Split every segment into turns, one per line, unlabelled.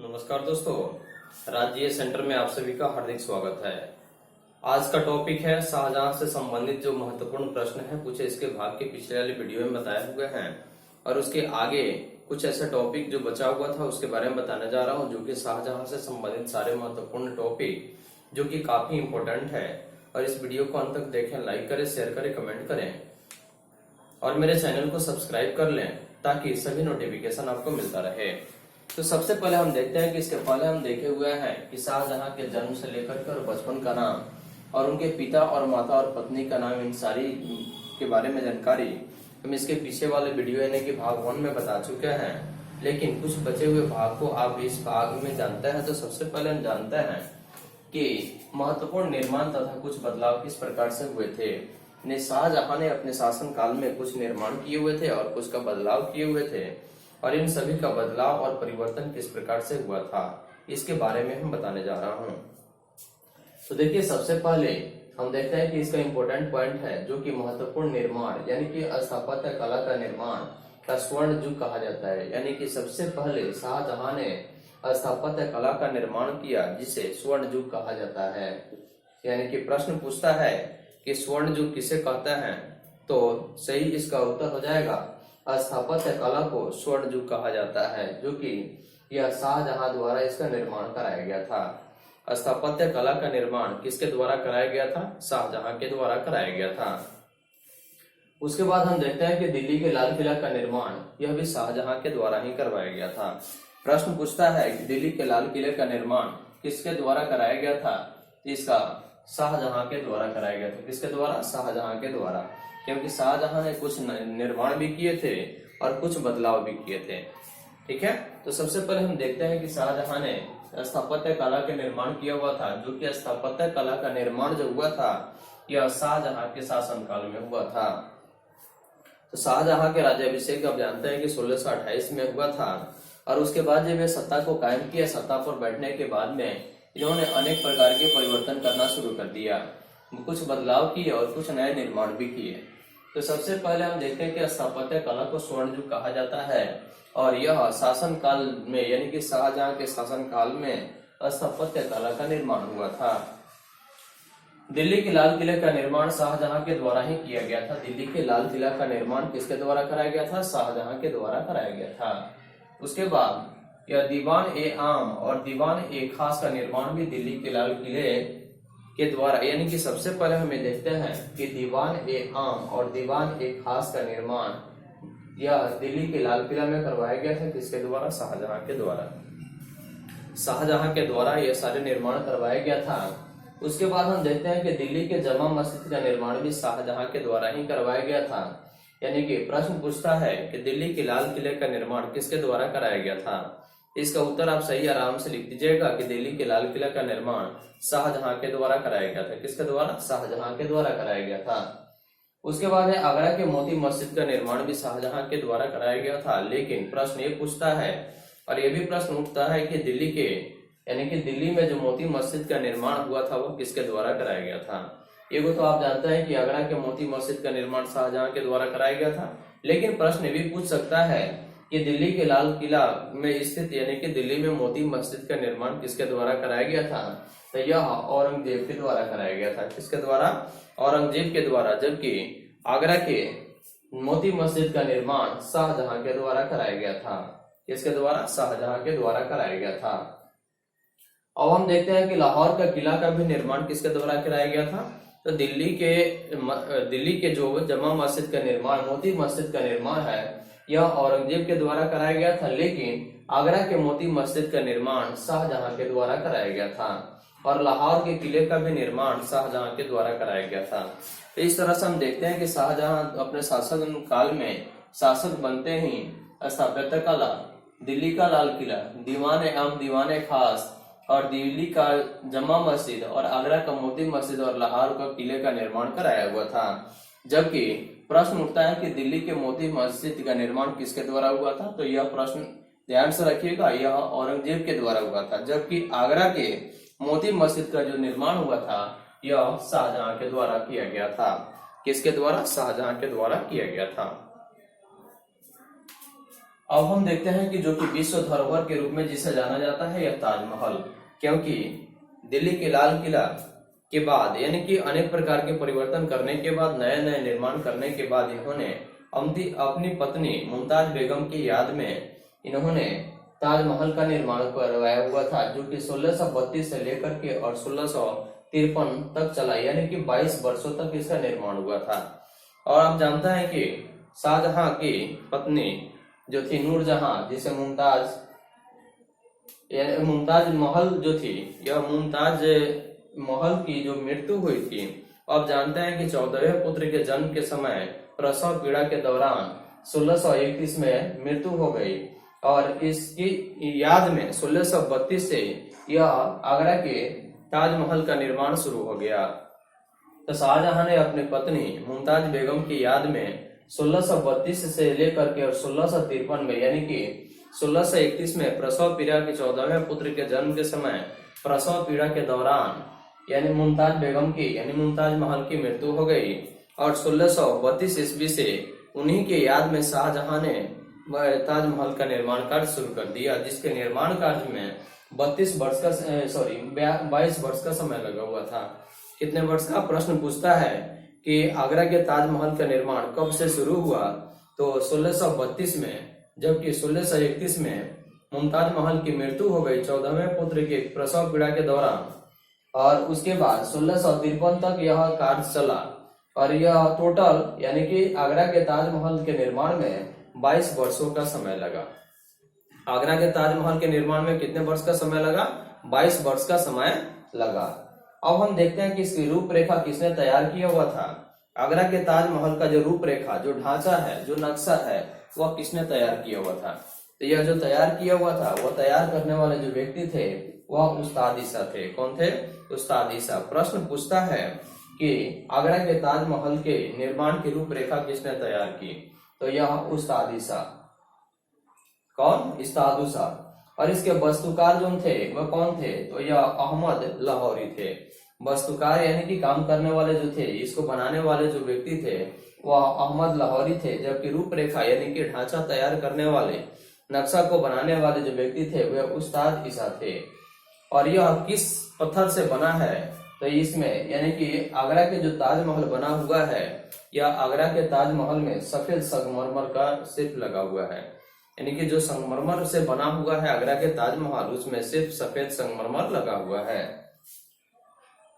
नमस्कार दोस्तों, राज्य सेंटर में आप सभी का हार्दिक स्वागत है। आज का टॉपिक है शाहजहां से संबंधित जो महत्वपूर्ण प्रश्न है पूछे इसके भाग के पिछले वाले वीडियो में बताए हुए हैं और उसके आगे कुछ ऐसा टॉपिक जो बचा हुआ था उसके बारे में बताने जा रहा हूं, जो कि शाहजहां से संबंधित सारे महत्वपूर्ण टॉपिक जो कि काफी इंपॉर्टेंट है। और इस वीडियो को अंत तक देखें, लाइक करें, शेयर करें, कमेंट करें और मेरे चैनल को सब्सक्राइब कर लें ताकि सभी नोटिफिकेशन आपको मिलता रहे। तो सबसे पहले हम देखते हैं कि इसके पहले हम देखे हुए हैं कि शाहजहां के जन्म से लेकर के और बचपन का नाम और उनके पिता और माता और पत्नी का नाम, इन सारी के बारे में जानकारी हम इसके पीछे वाले वीडियो यानी कि भाग 1 में बता चुके हैं। लेकिन कुछ बचे हुए भाग को आप इस भाग में जानते हैं। तो सबसे पहले हम जानते हैं कि महत्वपूर्ण निर्माण तथा कुछ बदलाव किस प्रकार से हुए थे। शाहजहां ने अपने शासन काल में कुछ निर्माण किए हुए थे और कुछ का बदलाव किए हुए थे, और इन सभी का बदलाव और परिवर्तन किस प्रकार से हुआ था इसके बारे में हम बताने जा रहा हूं। तो देखिए, सबसे पहले हम देखते हैं कि इसका इम्पोर्टेंट पॉइंट है जो कि महत्वपूर्ण निर्माण यानी कि स्थापत्य कला का निर्माण का स्वर्ण युग कहा जाता है। यानी कि सबसे पहले शाहजहां ने स्थापत्य कला का निर्माण किया जिसे स्वर्ण युग कहा जाता है। यानी कि प्रश्न पूछता है कि स्वर्ण युग किसे कहते हैं, तो सही इसका उत्तर हो जाएगा स्थापत्य कला को स्वर्ण युग कहा जाता है, जो कि यह शाहजहां द्वारा इसका निर्माण कराया गया था। स्थापत्य कला का निर्माण किसके द्वारा कराया गया था? शाहजहां के द्वारा कराया गया था। उसके बाद हम देखते हैं कि दिल्ली के लाल किला का निर्माण यह भी शाहजहां के द्वारा ही करवाया गया था। प्रश्न पूछता है कि दिल्ली के लाल किले का निर्माण किसके द्वारा कराया गया था? इसका शाहजहां के द्वारा कराया गया था। किसके द्वारा? शाहजहां के द्वारा, क्योंकि शाहजहां ने कुछ निर्माण भी किए थे और कुछ बदलाव भी किए थे। ठीक है, तो सबसे पहले हम देखते हैं कि शाहजहां ने स्थापत्य कला के निर्माण किया हुआ था, जो कि स्थापत्य कला का निर्माण जो हुआ था यह शाहजहां के शासनकाल में हुआ था। तो शाहजहां के राज्याभिषेक आप जानते हैं कि 1628 में हुआ था, और उसके बाद जब वे सत्ता को कायम किया, सत्ता पर बैठने के बाद में इन्होंने अनेक प्रकार के परिवर्तन करना शुरू कर दिया, कुछ बदलाव किए और कुछ नए निर्माण भी किए। तो सबसे पहले हम देखते हैं कि स्थापत्य कला को स्वर्ण युग कहा जाता है, और यह शासन काल में यानी कि शाहजहां के शासन काल में स्थापत्य कला का निर्माण हुआ था। दिल्ली के लाल किले का निर्माण शाहजहां के द्वारा ही किया गया था। दिल्ली के लाल किला का निर्माण किसके द्वारा कराया गया था? शाहजहां के द्वारा कराया गया था। उसके बाद यह दीवान ए आम और दीवान ए खास का निर्माण भी दिल्ली के लाल किले के द्वारा, यानी कि सबसे पहले हमें देखते हैं कि दीवान ए आम और दीवान ए खास का निर्माण यह दिल्ली के लाल किला में करवाया गया था। किसके द्वारा? शाहजहां के द्वारा। शाहजहां के द्वारा यह सारे निर्माण करवाया गया था। उसके बाद हम देखते हैं कि दिल्ली के जमा मस्जिद का निर्माण भी शाहजहां के द्वारा ही करवाया गया था। यानी कि प्रश्न पूछता है कि दिल्ली के लाल किले का निर्माण किसके द्वारा कराया गया था। इसका उत्तर आप सही आराम से लिख दीजिएगा कि दिल्ली के लाल किला का निर्माण शाहजहां के द्वारा कराया गया था। किसके द्वारा? शाहजहां के द्वारा कराया गया था। उसके बाद है आगरा के मोती मस्जिद का निर्माण भी शाहजहां के द्वारा कराया गया था। लेकिन प्रश्न ये पूछता है और ये भी प्रश्न उठता है कि दिल्ली के यानी कि दिल्ली में जो मोती मस्जिद का निर्माण हुआ था वो किसके द्वारा कराया गया था। एगो तो आप जानते हैं कि आगरा के मोती मस्जिद का निर्माण शाहजहां के द्वारा कराया गया था, लेकिन प्रश्न ये भी पूछ सकता है कि दिल्ली के लाल किला में स्थित यानी कि दिल्ली में मोती मस्जिद का निर्माण किसके द्वारा कराया गया था? तो यह औरंगजेब के द्वारा कराया गया था। किसके द्वारा? औरंगजेब के द्वारा। जबकि आगरा के मोती मस्जिद का निर्माण शाहजहां के द्वारा कराया गया था। किसके द्वारा? शाहजहां के द्वारा कराया गया था। अब हम देखते हैं कि लाहौर का किला का भी निर्माण किसके द्वारा कराया गया था। तो दिल्ली के जो जमा मस्जिद का निर्माण, मोती मस्जिद का निर्माण है, यह औरंगजेब के द्वारा कराया गया था। लेकिन आगरा के मोती मस्जिद का निर्माण शाहजहां के द्वारा कराया गया था, और लाहौर के किले का भी निर्माण शाहजहां के द्वारा कराया गया था। तो इस तरह से हम देखते हैं कि शाहजहां अपने शासन काल में शासक बनते ही स्थापत्य कला, दिल्ली का लाल किला, दीवान आम, दीवान खास और दिल्ली का जमा मस्जिद और आगरा का मोती मस्जिद और लाहौर का किले का निर्माण कराया हुआ था। जबकि प्रश्न उठता है कि दिल्ली के मोती मस्जिद का निर्माण किसके द्वारा हुआ था। तो यह प्रश्न ध्यान से रखिएगा, यह औरंगजेब के द्वारा हुआ था। जबकि आगरा के मोती मस्जिद का जो निर्माण हुआ था यह शाहजहां के द्वारा किया गया था। किसके द्वारा? शाहजहां के द्वारा किया गया था। अब हम देखते हैं कि जो कि विश्व धरोहर के रूप में जिसे जाना जाता है यह ताजमहल, क्योंकि दिल्ली के लाल किला के बाद यानी कि अनेक प्रकार के परिवर्तन करने के बाद, नए नए निर्माण करने के बाद इन्होंने अपनी पत्नी मुमताज बेगम की याद में इन्होंने ताजमहल का निर्माण करवाया हुआ था, जो कि 1632 से लेकर के और 1653 तक चला, यानी कि 22 वर्षों तक इसका निर्माण हुआ था। और आप जानते हैं कि शाहजहां की पत्नी जो थी नूरजहां, जिसे मुमताज महल जो थी, यह मुमताज महल की जो मृत्यु हुई थी, आप जानते हैं कि 14वें पुत्र के जन्म के समय प्रसव पीड़ा के दौरान 1631 में मृत्यु हो गई, और इसकी याद में 1632 से यह आगरा के ताजमहल का निर्माण शुरू हो गया। तो शाहजहां ने अपनी पत्नी मुमताज बेगम की याद में 1632 से लेकर के और 1653 में यानी कि 1631 में प्रसव पीड़ा के 14वें पुत्र के जन्म के समय प्रसव पीड़ा के दौरान यानी मुमताज बेगम की यानी मुमताज महल की मृत्यु हो गई, और 1632 ईस्वी से उन्हीं के याद में शाहजहां ने ताजमहल का निर्माण कार्य शुरू कर दिया, जिसके निर्माण कार्य में 22 वर्ष का समय लगा हुआ था। कितने वर्ष का प्रश्न पूछता है कि आगरा के ताजमहल का निर्माण कब से शुरू हुआ, तो 1632 में, जबकि 1631 में मुमताज महल की मृत्यु हो गई 14वें पुत्र के प्रसव पीड़ा के दौरान, और उसके बाद 1653 तक यह कार्य चला, और यह टोटल यानी कि आगरा के ताजमहल के निर्माण में 22 वर्षों का समय लगा। आगरा के ताजमहल के निर्माण में कितने वर्ष का समय लगा? 22 वर्ष का समय लगा। अब हम देखते हैं कि इसकी रूपरेखा किसने तैयार किया हुआ था। आगरा के ताजमहल का जो रूपरेखा, जो ढांचा है, जो नक्शा है, वह किसने तैयार किया हुआ था? तो यह जो तैयार किया हुआ था, वह तैयार करने वाले जो व्यक्ति थे वह उस्ताद ईसा थे। कौन थे? उस्ताद ईसा। प्रश्न पूछता है कि आगरा के ताजमहल के निर्माण की रूपरेखा किसने तैयार की, तो यह उस्ताद ईसा। कौन? उस्ताद ईसा। और इसके वास्तुकार जो थे वह कौन थे, तो यह अहमद लाहौरी थे। वास्तुकार यानी कि काम करने वाले जो थे, इसको बनाने वाले जो व्यक्ति थे वह अहमद लाहौरी थे, जबकि रूपरेखा यानी कि ढांचा तैयार करने वाले, नक्शा को बनाने वाले जो व्यक्ति थे वह उस्ताद ईसा थे। और यह किस पत्थर से बना है, तो इसमें यानी कि आगरा के जो ताजमहल बना हुआ है, या आगरा के ताजमहल में सफेद संगमरमर का सिर्फ लगा हुआ है, यानी कि जो संगमरमर से बना हुआ है आगरा के ताजमहल, उसमें सिर्फ सफेद संगमरमर लगा हुआ है।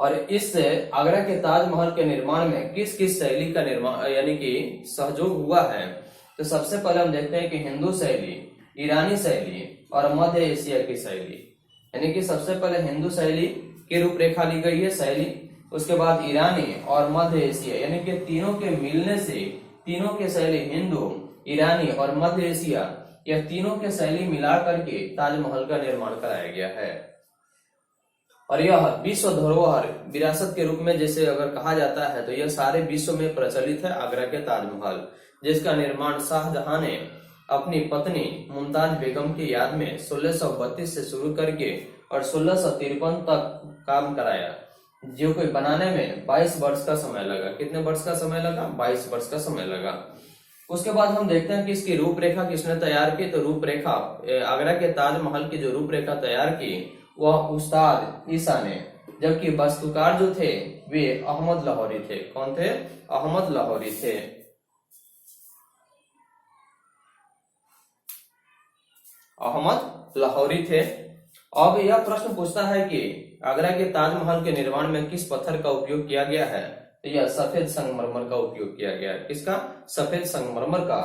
और इससे आगरा के ताजमहल के निर्माण में किस किस शैली का निर्माण यानी कि सहयोग हुआ है, तो सबसे पहले हम देखते हैं कि हिंदू शैली, ईरानी शैली और मध्य एशिया की शैली। यानी कि सबसे पहले हिंदू शैली की रूपरेखा ली गई है शैली, उसके बाद ईरानी और मध्य एशिया, यानी कि तीनों के मिलने से तीनों के शैली, हिंदू, ईरानी और मध्य एशिया, यह तीनों के शैली मिला करके ताजमहल का निर्माण कराया गया है। और यह विश्व धरोहर विरासत के रूप में जैसे अगर कहा जाता है, तो यह सारे विश्व में प्रचलित है आगरा के ताजमहल, जिसका निर्माण शाहजहां ने अपनी पत्नी मुमताज बेगम की याद में 1632 से शुरू करके और 1653 तक काम कराया, जो कोई बनाने में 22 वर्ष का समय लगा। कितने वर्ष का समय लगा? 22 वर्ष का समय लगा। उसके बाद हम देखते हैं कि इसकी रूपरेखा किसने तैयार की, तो रूपरेखा आगरा के ताजमहल की जो रूपरेखा तैयार की वह उस्ताद ईसा ने, जबकि वास्तुकार जो थे वे अहमद लाहौरी थे। कौन थे? अहमद लाहौरी थे। अहमद लाहौरी थे। अब यह प्रश्न पूछता है कि आगरा के ताजमहल के निर्माण में किस पत्थर का उपयोग किया गया है, तो यह सफेद संगमरमर का उपयोग किया गया है। किसका? सफेद संगमरमर का।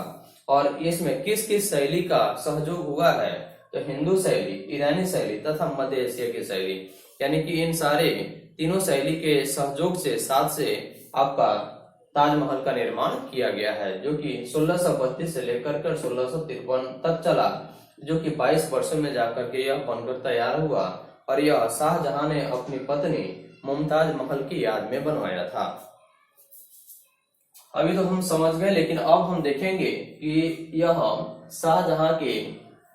और इसमें किस किस शैली का सहयोग हुआ है, तो हिंदू शैली, ईरानी शैली तथा मध्य एशिया की शैली, यानी कि इन सारे तीनों शैली के सहयोग से साथ से आपका ताजमहल का निर्माण किया गया है, जो कि 1632 से लेकर कर 1653 तक चला, जो कि 22 वर्षों में जाकर के यह बनकर तैयार हुआ। और यह शाहजहां ने अपनी पत्नी मुमताज महल की याद में बनवाया था। अभी तो हम समझ गए, लेकिन अब हम देखेंगे कि यह शाहजहां के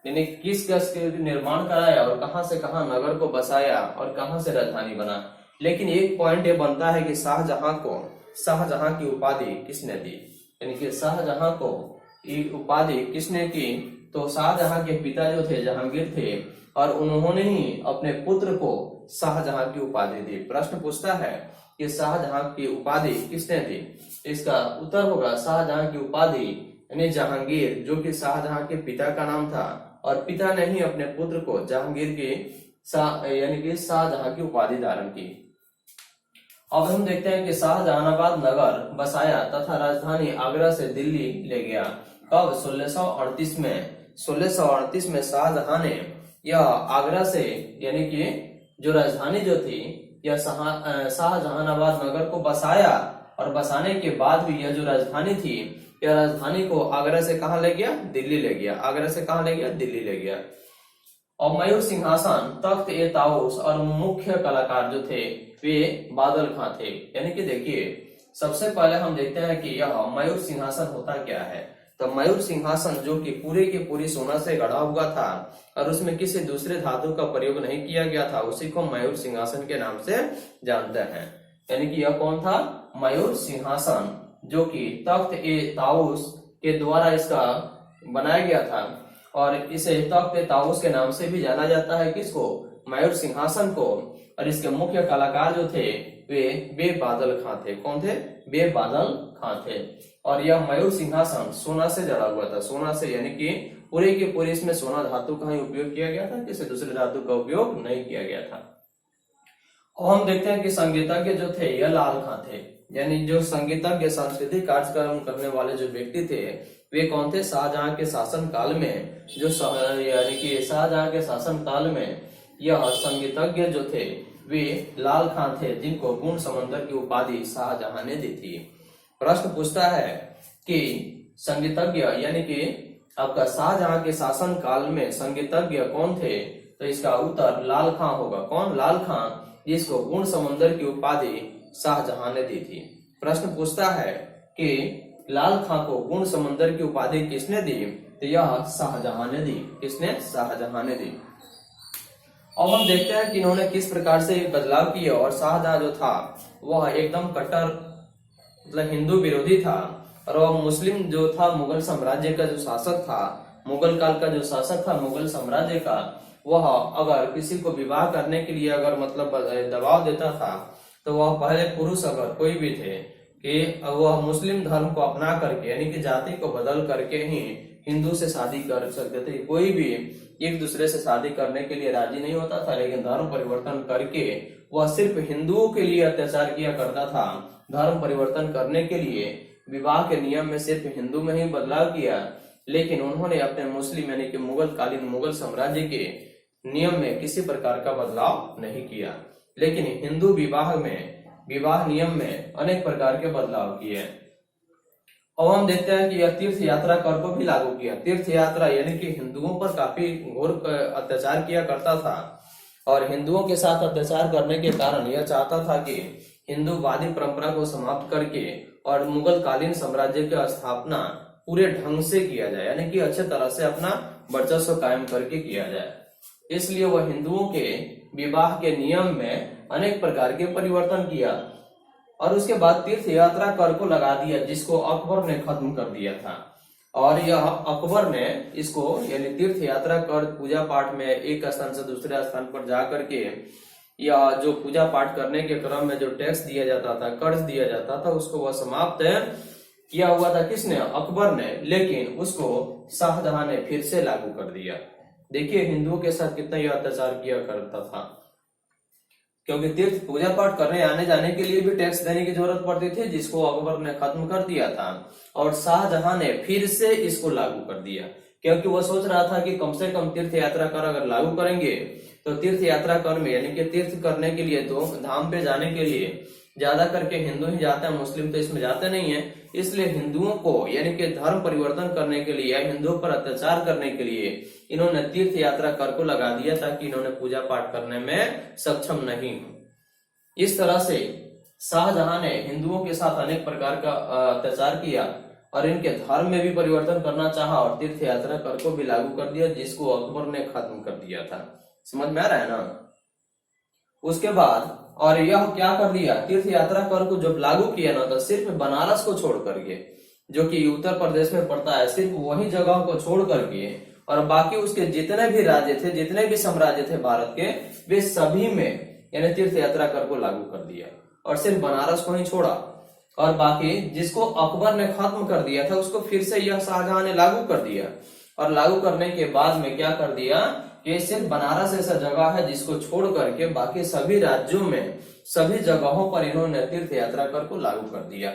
यानी किस के निर्माण कराया और कहां से कहां नगर को बसाया और कहां से राजधानी बना। लेकिन एक पॉइंट ये बनता है कि शाहजहां को शाहजहां की उपाधि किसने दी, यानी कि शाहजहां को ये उपाधि किसने की, तो शाहजहां के पिता जो थे जहांगीर थे, और उन्होंने ही अपने पुत्र को शाहजहां की उपाधि दी। प्रश्न पूछता है कि शाहजहां की उपाधि किसने दी? इसका उत्तर होगा शाहजहां की उपाधि यानी जहांगीर, जो कि शाहजहां के पिता का नाम था, और पिता ने ही अपने पुत्र को जहांगीर की यानी कि शाहजहां की उपाधि धारण की। अब हम देखते हैं कि शाहजहानाबाद नगर बसाया तथा राजधानी आगरा से दिल्ली ले गया। कब? 1638 में। 1638 में शाहजहां ने यह आगरा से यानी कि जो राजधानी जो थी यह शाहजहानाबाद नगर को बसाया, और बसाने के बाद भी यह जो राजधानी थी यह राजधानी को आगरा से कहां ले गया? दिल्ली ले गया। आगरा से कहां ले गया? दिल्ली ले गया। और मयूर सिंहासन, तख्त ए ताउस और मुख्य कलाकार जो थे वे बादल खां थे। यानी कि देखिए, सबसे पहले हम देखते हैं कि यह मयूर सिंहासन होता क्या है। तो मयूर सिंहासन जो कि पूरे के पूरी सोना से गढ़ा हुआ था और उसमें किसी दूसरे धातु का प्रयोग नहीं किया गया था, उसी को मयूर सिंहासन के नाम से जानते हैं। यानी कि यह कौन था? मयूर सिंहासन, जो कि तख्त ए ताउस के द्वारा इसका बनाया गया था, और इसे तख्त ए ताउस के नाम से भी जाना जाता है। किसको? मयूर सिंहासन को। और इसके मुख्य कलाकार जो थे वे बेबादल खां थे। कौन थे? बेबादल खां थे। और यह मयूर सिंहासन सोना से जड़ा हुआ था। सोना से, यानी कि पूरे के पूरे इसमें सोना धातु का ही उपयोग किया गया था, किसी दूसरे धातु का उपयोग नहीं किया गया था। और हम देखते हैं कि संगीतज्ञ जो थे यह लाल खां थे। यानी जो संगीतज्ञ, सांस्कृतिक कार्यक्रम करने वाले जो व्यक्ति थे वे कौन थे? शाहजहां के शासन काल में यानी कि शाहजहां के शासन काल में यह संगीतज्ञ जो थे वे लाल खां थे, जिनको गुण समंदर की उपाधि शाहजहां ने दी थी। प्रश्न पूछता है कि संगीतज्ञ यानी कि आपका शाहजहां के शासन काल में संगीतज्ञ कौन थे? तो इसका उत्तर लाल खां होगा। कौन? लाल खां, जिसको गुण समंदर की उपाधि शाहजहां ने दी थी। प्रश्न पूछता है कि लाल खां को गुण समंदर की उपाधि किसने दी? तो यह शाहजहां ने दी। किसने? शाहजहां ने दी। अब हम देखते हैं कि इन्होंने किस प्रकार से बदलाव किया। और शाहजहां जो था वह एकदम कट्टर मतलब हिंदू विरोधी था, और वह मुस्लिम जो था, मुगल साम्राज्य का जो शासक था, मुगल काल का जो शासक था मुगल साम्राज्य का, वह अगर किसी को विवाह करने के लिए अगर मतलब दबाव देता था तो वह पहले पुरुष अगर कोई भी थे कि वह मुस्लिम धर्म को अपना करके यानी कि जाति को बदल करके ही हिंदू से शादी कर सकते थे। कोई भी एक दूसरे से शादी करने के लिए राजी नहीं होता था, लेकिन धर्म परिवर्तन करके वह सिर्फ हिंदुओं के लिए अत्याचार किया करता था। धर्म परिवर्तन करने के लिए विवाह के नियम में सिर्फ हिंदू में ही बदलाव किया, लेकिन उन्होंने अपने मुस्लिम यानी कि मुगल कालीन मुगल साम्राज्य के नियम में किसी प्रकार का बदलाव नहीं किया, लेकिन हिंदू विवाह नियम में अनेक प्रकार के बदलाव किए। अब हम देखते हैं कि यह तीर्थ यात्रा कर को भी लागू किया। तीर्थ यात्रा यानी कि हिंदुओं पर काफी घोर अत्याचार किया करता था, और हिंदुओं के साथ अत्याचार करने के कारण यह चाहता था कि हिंदूवादी परंपरा को समाप्त करके और मुगल कालीन साम्राज्य की स्थापना पूरे ढंग से किया जाए, यानी कि अच्छे तरह से अपना वर्चस्व कायम करके किया जाए। इसलिए वह हिंदुओं के विवाह के नियम में अनेक प्रकार के परिवर्तन किया, और उसके बाद तीर्थ यात्रा कर को लगा दिया, जिसको अकबर ने खत्म कर दिया था। और यह अकबर ने इसको यानी तीर्थ यात्रा कर पूजा पाठ में एक स्थान से दूसरे स्थान पर जाकर के या जो पूजा पाठ करने के क्रम में जो टैक्स दिया जाता था, कर्ज दिया जाता था, उसको वह समाप्त किया हुआ था। किसने? अकबर ने। लेकिन उसको शाहजहां ने फिर से लागू कर दिया। देखिए हिंदुओं के साथ कितना यह अत्याचार किया करता था, क्योंकि तीर्थ पूजा पाठ करने आने जाने के लिए भी टैक्स देने की जरूरत पड़ती थी, जिसको अकबर ने खत्म कर दिया था। और शाहजहां ने फिर से इसको लागू कर दिया, क्योंकि वह सोच रहा था कि कम से कम तीर्थ यात्रा कर अगर लागू करेंगे तो तीर्थ यात्रा कर में यानी कि तीर्थ करने के लिए तो धाम पे जाने के लिए ज्यादा करके हिंदू ही जाते हैं, मुस्लिम तो इसमें जाते नहीं है। इसलिए हिंदुओं को यानी कि धर्म परिवर्तन करने के लिए या हिंदुओं पर अत्याचार करने के लिए इन्होंने तीर्थ यात्रा कर को लगा दिया, ताकि इन्होंने पूजा पाठ करने में सक्षम नहीं हो। इस तरह से शाहजहां ने हिंदुओं के साथ अनेक प्रकार का अत्याचार किया और इनके धर्म में भी परिवर्तन करना चाहा और तीर्थ यात्रा कर को भी लागू कर दिया, जिसको अकबर ने खत्म कर दिया था। समझ में आ रहा है ना? उसके बाद और यह क्या कर दिया, तीर्थ यात्रा कर को जब लागू किया ना, तो सिर्फ बनारस को छोड़ करके, जो कि उत्तर प्रदेश में पड़ता है, सिर्फ वही जगह को छोड़ करके और बाकी उसके जितने भी राज्य थे, जितने भी साम्राज्य थे भारत के, वे सभी में यानी तीर्थ यात्रा कर को लागू कर दिया और सिर्फ बनारस को ही छोड़ा। और बाकी जिसको अकबर ने खत्म कर दिया था उसको फिर से यह शाहजहां ने लागू कर दिया। और लागू करने के बाद में क्या कर दिया कि सिर्फ बनारस ऐसा जगह है जिसको छोड़ करके बाकी सभी राज्यों में, सभी जगहों पर इन्होंने तीर्थ यात्रा कर को लागू कर दिया।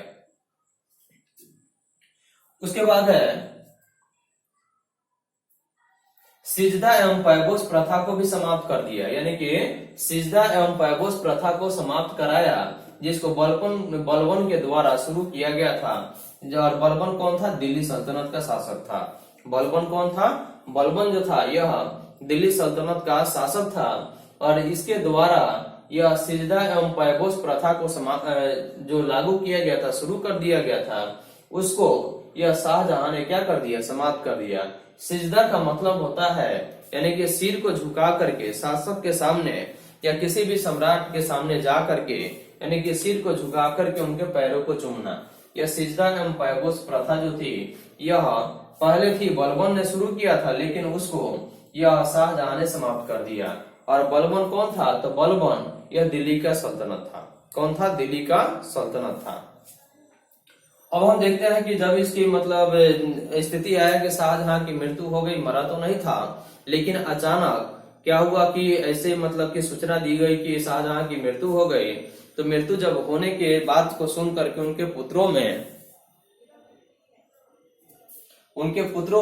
उसके बाद है सिजदा एवं पैबोस प्रथा को भी समाप्त कर दिया, यानी कि सिजदा एवं पैबोस प्रथा को समाप्त कराया, जिसको बलबन के द्वारा शुरू किया गया था। और बलबन कौन था? दिल्ली सल्तनत का शासक था। बलबन कौन था? बलबन जो था यह दिल्ली सल्तनत का शासक था और इसके द्वारा यह सिजदा एवं पैबोस प्रथा को जो लागू किया गया था, शुरू कर दिया गया था, उसको यह शाहजहां ने क्या कर दिया? समाप्त कर दिया। सिजदा का मतलब होता है यानी कि सिर को झुका करके शासक के सामने या किसी भी सम्राट के सामने जा करके, यानी कि सिर को झुका करके उनके पैरों को चूमना। यह सिजदा एवं पैबोस प्रथा जो थी यह पहले थी, बलबन ने शुरू किया था, लेकिन उसको यह शाहजहां ने समाप्त कर दिया। और बलबन कौन था? तो बलबन यह दिल्ली का सल्तनत था। कौन था? दिल्ली का सल्तनत था। अब हम देखते हैं कि जब इसकी मतलब स्थिति आया कि शाहजहां की मृत्यु हो गई, मरा तो नहीं था, लेकिन अचानक क्या हुआ कि ऐसे मतलब की सूचना दी गई कि शाहजहां की मृत्यु हो गई। तो मृत्यु जब होने के बाद को सुन करके उनके पुत्रों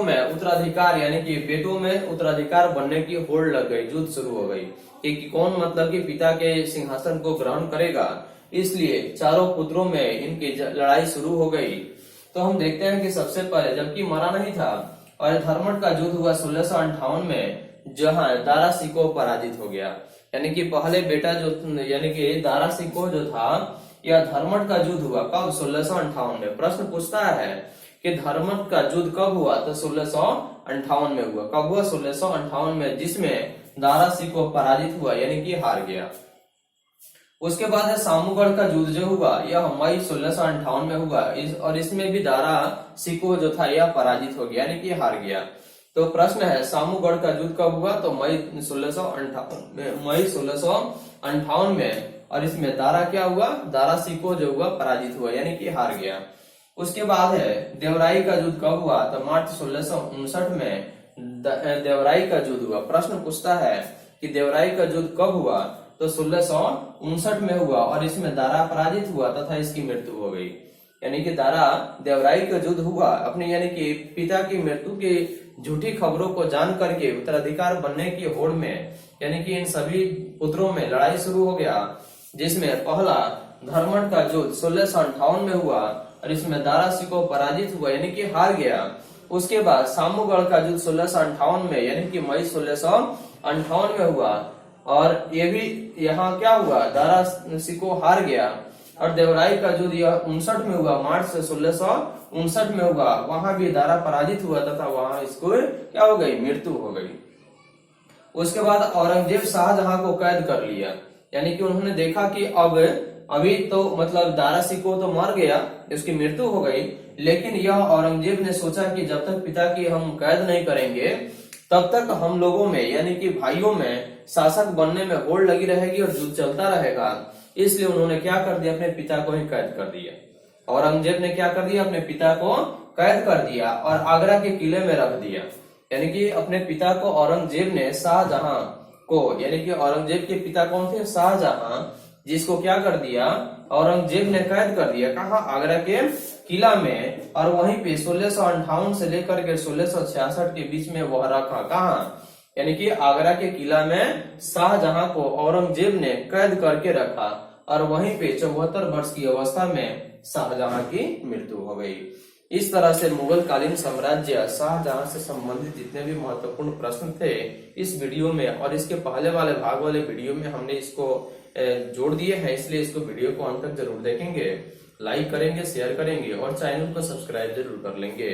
में उत्तराधिकार यानी कि बेटों में उत्तराधिकार बनने की होड़ लग गई, युद्ध शुरू हो गई कि कौन मतलब कि पिता के सिंहासन को ग्रहण करेगा। इसलिए चारों पुत्रों में इनकी लड़ाई शुरू हो गई। तो हम देखते हैं कि सबसे पहले, जबकि मरा नहीं था, और धर्मट का युद्ध हुआ 1658 में, जहां दारा शिकोह पराजित हो गया। यानी कि पहले बेटा जो यानी कि दारा शिकोह जो था, यह धर्मट का युद्ध हुआ कब? 1658 में। प्रश्न पूछता है कि धर्मट का युद्ध कब हुआ? तो 1658 में हुआ। कब हुआ? 1658 में, जिसमें दारा शिकोह पराजित हुआ यानी कि हार गया। उसके बाद है सामूगढ़ का युद्ध जो हुआ, यह मई 1658 में हुआ और इसमें भी दारा शिकोह जो था यह पराजित हो गया यानी कि हार गया। तो प्रश्न है सामूगढ़ का युद्ध कब हुआ? तो मई 1658 में, और इसमें दारा क्या हुआ? दारा शिकोह जो हुआ पराजित हुआ यानी कि हार गया। उसके बाद है देवराई का युद्ध कब हुआ? तो मार्च 1659 में देवराई का युद्ध हुआ। प्रश्न पूछता है कि देवराई का युद्ध कब हुआ? तो 1659 में हुआ और इसमें दारा पराजित हुआ तथा इसकी मृत्यु हो गई। यानी कि दारा देवराई का युद्ध हुआ अपने यानी कि पिता की मृत्यु की झूठी खबरों को जान करके उत्तराधिकार बनने की होड़ में, यानी कि इन सभी पुत्रों में लड़ाई शुरू हो गया, जिसमें पहला धर्मट का युद्ध 1658 में हुआ और इसमें दारा शिकोह पराजित हुआ यानी कि हार गया। उसके बाद सामूगढ़ का युद्ध 1658 में यानी कि मई 1658 में हुआ और ये भी यहाँ क्या हुआ? दारा शिकोह हार गया। और देवराई का युद्ध यह 59 में हुआ, मार्च 1659 में हुआ, वहां भी दारा पराजित हुआ तथा वहां इसको क्या हो गई? मृत्यु हो गई। उसके बाद औरंगजेब शाहजहां को कैद कर लिया, यानी कि उन्होंने देखा कि अभी तो मतलब दारा शिकोह तो मर गया, उसकी मृत्यु हो गई, लेकिन यह औरंगजेब ने सोचा कि जब तक पिता की हम कैद नहीं करेंगे तब तक हम लोगों में यानी कि भाइयों में शासक बनने में होड़ लगी रहेगी और युद्ध चलता रहेगा। इसलिए उन्होंने क्या कर दिया? अपने पिता को ही कैद कर दिया। औरंगजेब ने क्या कर दिया? अपने पिता को कैद कर दिया और आगरा के किले में रख दिया। यानी कि अपने पिता को औरंगजेब ने शाहजहां को, यानी कि औरंगजेब के पिता कौन थे? शाहजहां, जिसको क्या कर दिया? औरंगजेब ने कैद कर दिया। कहाँ? आगरा के किला में। और वहीं पे 1658 से लेकर के 1666 के बीच में वह रखा। कहाँ? यानी कि आगरा के किला में शाहजहां को औरंगजेब ने कैद करके रखा और वहीं पे 74 वर्ष की अवस्था में शाहजहां की मृत्यु हो गई। इस तरह से मुगल कालीन साम्राज्य शाहजहां से संबंधित जितने भी महत्वपूर्ण प्रश्न थे इस वीडियो में और इसके पहले वाले भाग वाले वीडियो में हमने इसको जोड़ दिए हैं, इसलिए इसको वीडियो को अंत तक जरूर देखेंगे, लाइक करेंगे, शेयर करेंगे और चैनल को सब्सक्राइब जरूर कर लेंगे।